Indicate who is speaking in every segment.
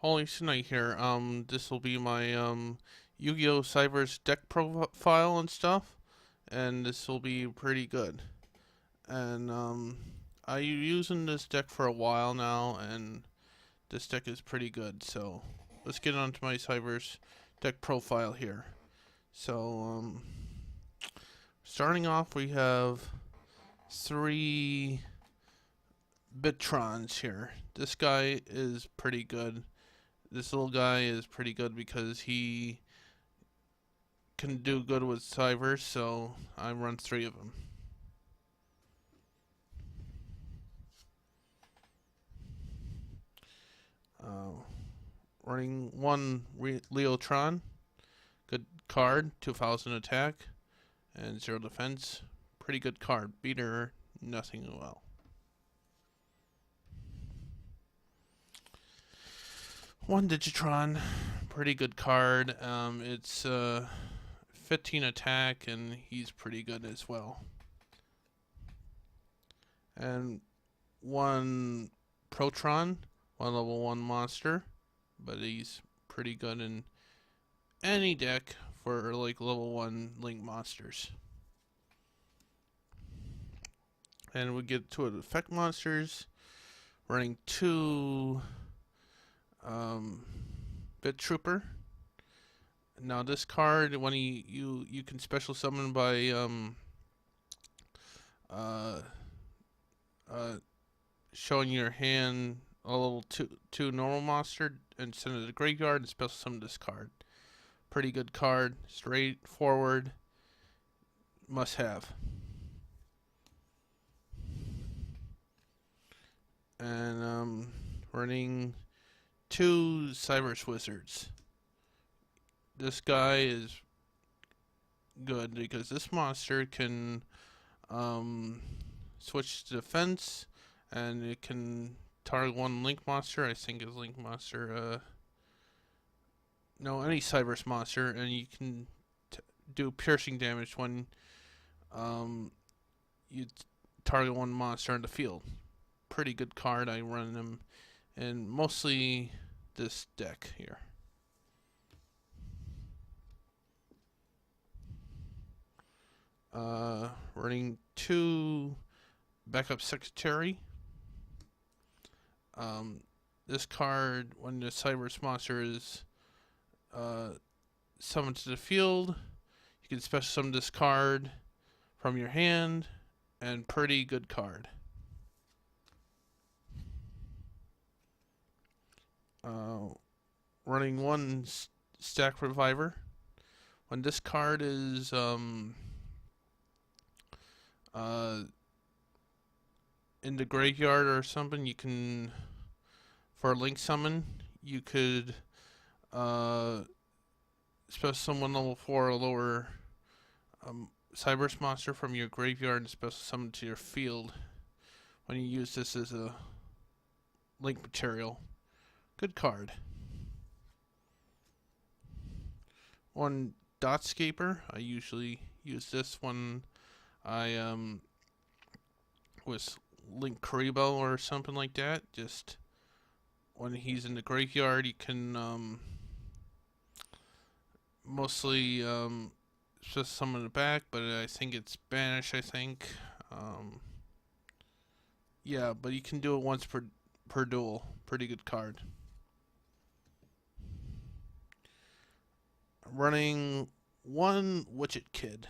Speaker 1: Holy Tonight here. This will be my Yu-Gi-Oh! Cybrse deck profile and stuff, and this will be pretty good. And I'm using this deck for a while now, and this deck is pretty good. So let's get on to my Cybrse deck profile here. So starting off, we have three Bitrons here. This guy is pretty good. This little guy is pretty good because he can do good with cybrse, so I run three of them. Running one Leotron, good card, 2000 attack, and 0 defense. Pretty good card. Beater, nothing well. One Digitron, pretty good card. It's 15 attack, and he's pretty good as well. And one Protron, one level 1 monster, but he's pretty good in any deck for like level 1 link monsters. And we get to effect monsters, running two Bit Trooper. Now this card, when you can special summon by showing your hand a level two normal monster and send it to the graveyard and special summon this card. Pretty good card, straightforward, must have. And running two cybrse wizards. This guy is good because this monster can switch to defense, and it can target one link monster. I think is link monster. No, any cybrse monster, and you can do piercing damage when you target one monster in the field. Pretty good card. I run them in mostly this deck here. Running two backup secretary. This card, when the cybrse monster is summoned to the field, you can special summon this card from your hand, and pretty good card. Running one stack reviver. When this card is in the graveyard or something, you can, for a link summon, you could special summon level 4 or lower cybrse monster from your graveyard and special summon to your field when you use this as a link material. Good card. One Dotscaper. I usually use this when I with Link Karibo or something like that. Just when he's in the graveyard, you can mostly just summon it back, but I think it's banish. I think, yeah, but you can do it once per duel. Pretty good card. Running one Widget Kid.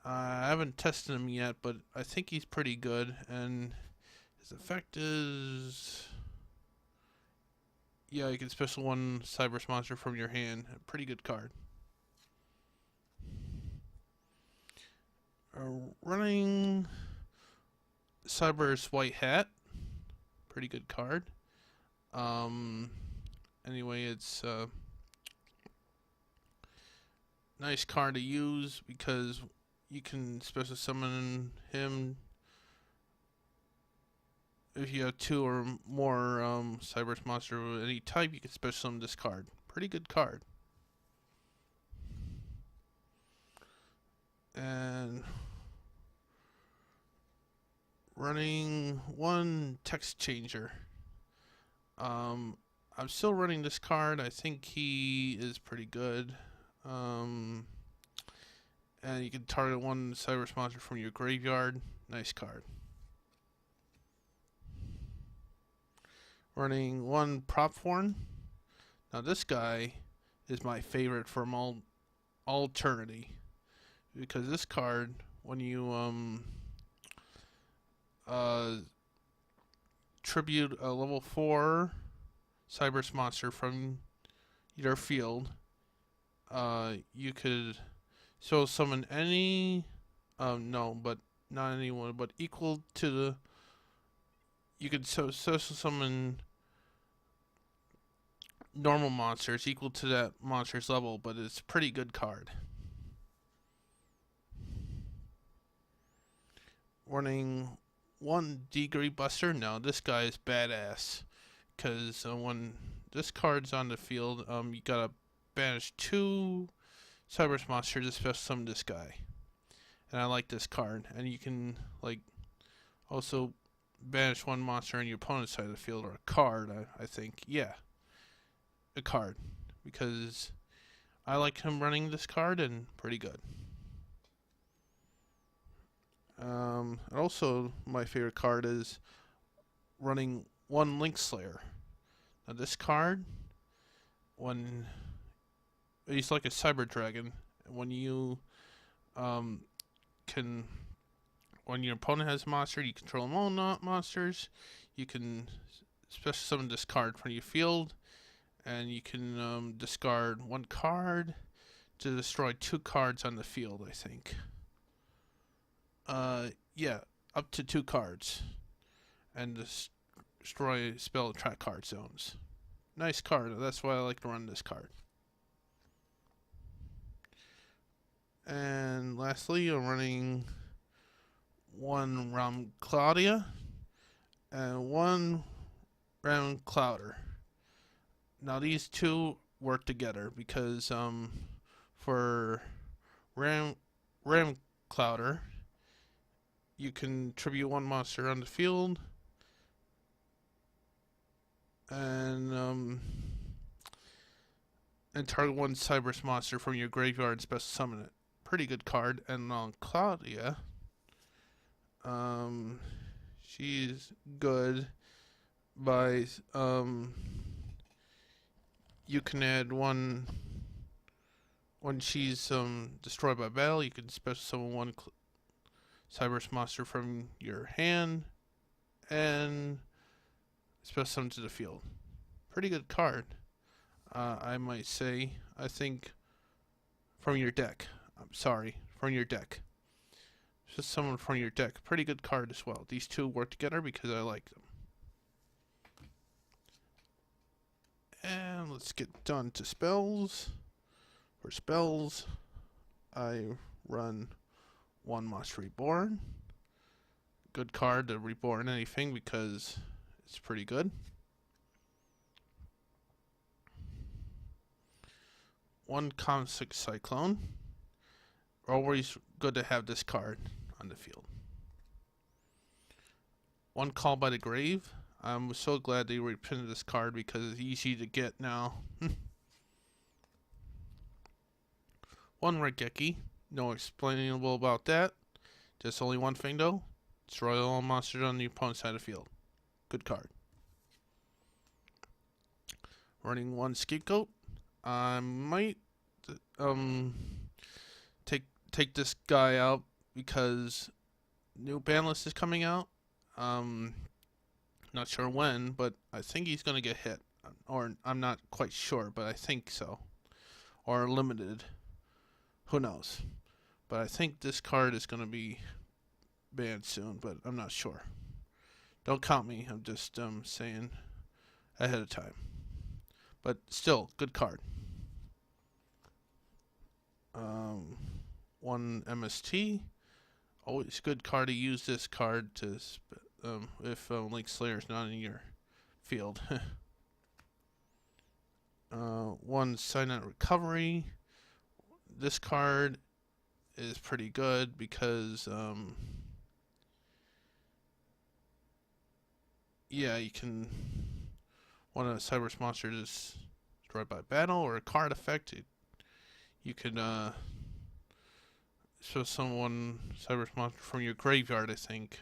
Speaker 1: I haven't tested him yet, but I think he's pretty good, and his effect is, yeah, you can special one cybrse monster from your hand. A pretty good card. Running cybrse White Hat. Pretty good card. Anyway, it's nice card to use because you can special summon him if you have two or more cybrse monster of any type. You can special summon this card. Pretty good card. And running one text changer. I'm still running this card. I think he is pretty good. Um, and you can target one cybrse monster from your graveyard. Nice card. Running one prop form. Now this guy is my favorite from all eternity, because this card, when you tribute a level 4 cybrse monster from your field, you could summon any, no, but not anyone, but equal to the, you could summon normal monsters equal to that monster's level, but it's a pretty good card. Running one Degree Buster. Now this guy is badass, because when this card's on the field, you gotta banish 2 cybrse monsters to special summon this guy. And I like this card. And you can also banish 1 monster on your opponent's side of the field, or a card. I think, yeah, a card, because I like him running this card, and pretty good. Also, my favorite card is running one Link Slayer. Now this card, when he's like a cyber dragon, when you when your opponent has a monster, you control them all monsters. You can special summon this card from your field, and you can discard 1 card to destroy 2 cards on the field, I think. Yeah, up to 2 cards, and destroy spell attack card zones. Nice card. That's why I like to run this card. And lastly, I'm running 1 Round Claudia and 1 Round Clouder. Now these 2 work together, because for Ram Clouder, you can tribute 1 monster on the field, and target 1 cybrse monster from your graveyard and special summon it. Pretty good card. And on Claudia, she's good by you can add 1 when she's destroyed by battle. You can special summon 1 cybrse monster from your hand and special summon to the field. Pretty good card, I might say. I think from your deck. I'm sorry, from your deck. Just someone from your deck. Pretty good card as well. These 2 work together because I like them. And let's get done to spells. For spells, I run 1 Monster Reborn. Good card to reborn anything because it's pretty good. 1 Cosmic Cyclone. Always good to have this card on the field. 1 Call by the Grave. I'm so glad they reprinted this card because it's easy to get now. 1 Regeki. No explainable about that. Just only 1 thing though. Destroy all monsters on the opponent's side of the field. Good card. Running 1 Scapegoat. I might take this guy out because new ban list is coming out. Not sure when, but I think he's gonna get hit, or I'm not quite sure, but I think so, or limited. Who knows? But I think this card is gonna be banned soon, but I'm not sure. Don't count me. I'm just saying ahead of time. But still, good card. 1 MST. Always good card to use this card to if Link Slayer is not in your field. 1 Silent Recovery. This card is pretty good because yeah, you can When a cybrse monster is destroyed by battle or a card effect, you can show someone cybrse monster from your graveyard, I think.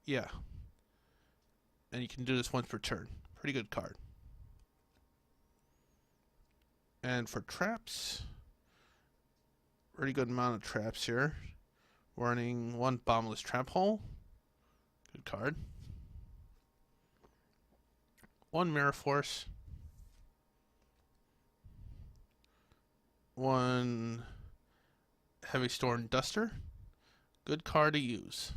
Speaker 1: Yeah. And you can do this once per turn. Pretty good card. And for traps, pretty good amount of traps here. Running one bombless trap hole. Good card. One mirror force. One heavy storm duster. Good card to use.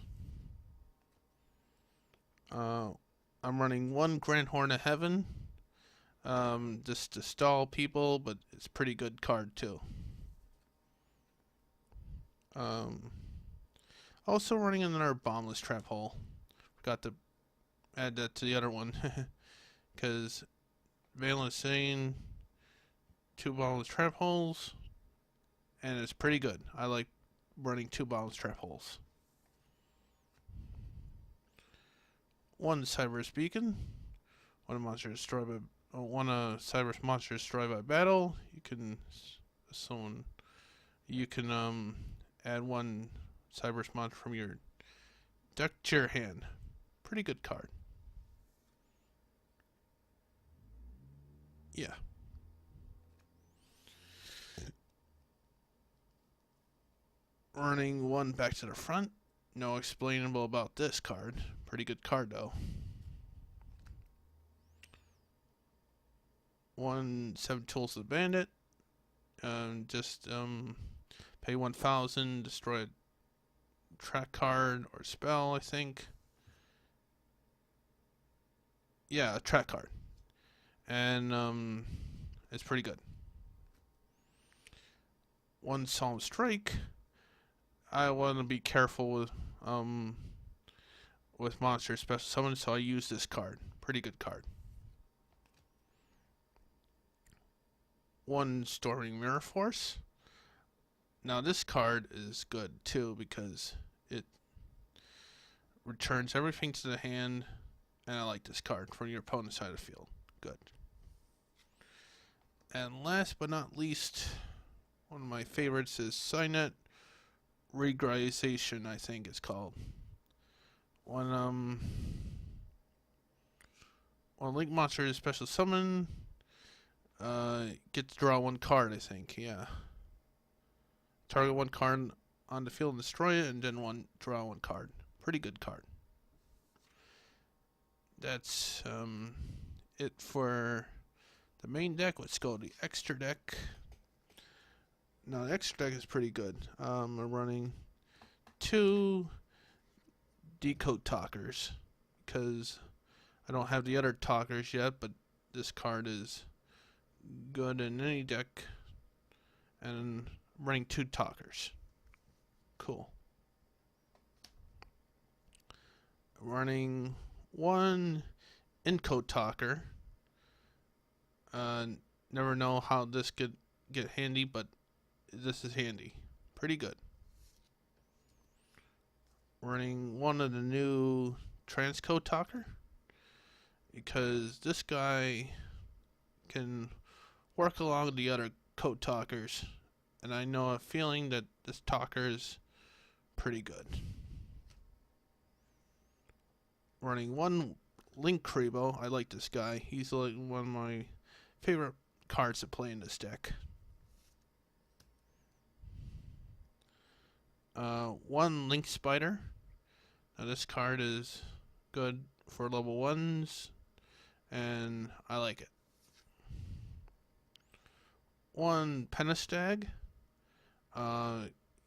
Speaker 1: I'm running one Grand Horn of Heaven. Just to stall people, but it's a pretty good card too. Also running another bombless trap hole. Forgot to add that to the other one. Because Valen is saying 2 bombless trap holes. And it's pretty good. I like running 2 bombless trap holes. One cybrse beacon. When a monster is destroyed by cybrse monster is destroyed by battle, you can add one cybrse monster from your deck to your hand. Pretty good card. Yeah. Running one back to the front. No explainable about this card. Pretty good card though. One 7 Tools of the Bandit. Pay 1,000, destroy a track card or spell, I think. Yeah, a track card. And it's pretty good. One Solemn Strike. I want to be careful with monster special summons, so I use this card. Pretty good card. One Storming Mirror Force. Now this card is good too because it returns everything to the hand, and I like this card from your opponent's side of the field. Good. And last but not least, one of my favorites is Signet Regularization, I think it's called. When Link monster is special summon, get to draw 1 card, I think. Yeah. Target 1 card on the field and destroy it, and then draw 1 card. Pretty good card. That's it for the main deck. Let's go to the extra deck. Now the extra deck is pretty good. I'm running 2 Decode Talkers because I don't have the other Talkers yet, but this card is good in any deck. And I'm running 2 Talkers. Cool. Running 1 Encode Talker. Never know how this could get handy, but this is handy. Pretty good. Running 1 of the new Transcode Talker because this guy can work along the other code talkers, and I know a feeling that this talker is pretty good. Running 1 Link Kribo. I like this guy. He's like one of my favorite cards to play in this deck. 1 Link Spider. Now this card is good for level 1s, and I like it. 1 Pentastag.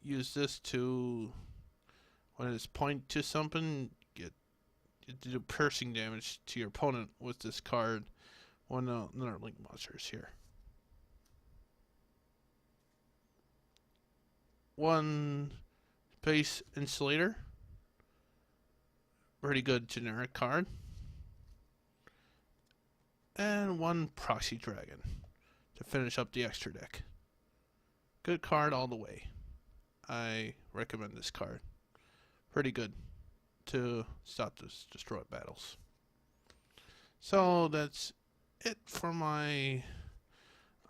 Speaker 1: Use this to, when it's point to something, get to do piercing damage to your opponent with this card. Another Link monster is here. 1 Space Insulator. Pretty good generic card. And 1 Proxy Dragon to finish up the extra deck. Good card all the way. I recommend this card. Pretty good to stop this destroy battles. So that's it for my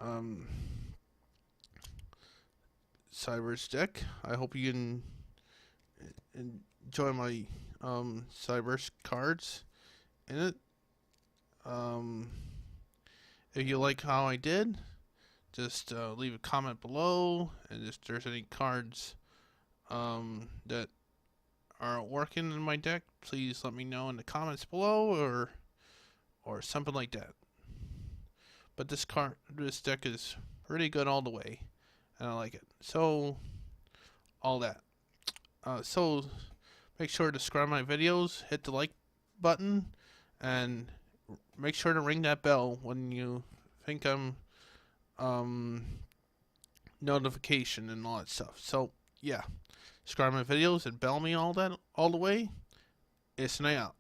Speaker 1: um, cybrse deck. I hope you can enjoy my cybrse cards in it. Um, if you like how I did, just leave a comment below, and if there's any cards that aren't working in my deck, please let me know in the comments below, or something like that. But this deck is pretty good all the way, and I like it. So all that. So make sure to subscribe my videos, hit the like button, and make sure to ring that bell when you think I'm notification and all that stuff. So yeah, subscribe my videos and bell me all the way. It's night out.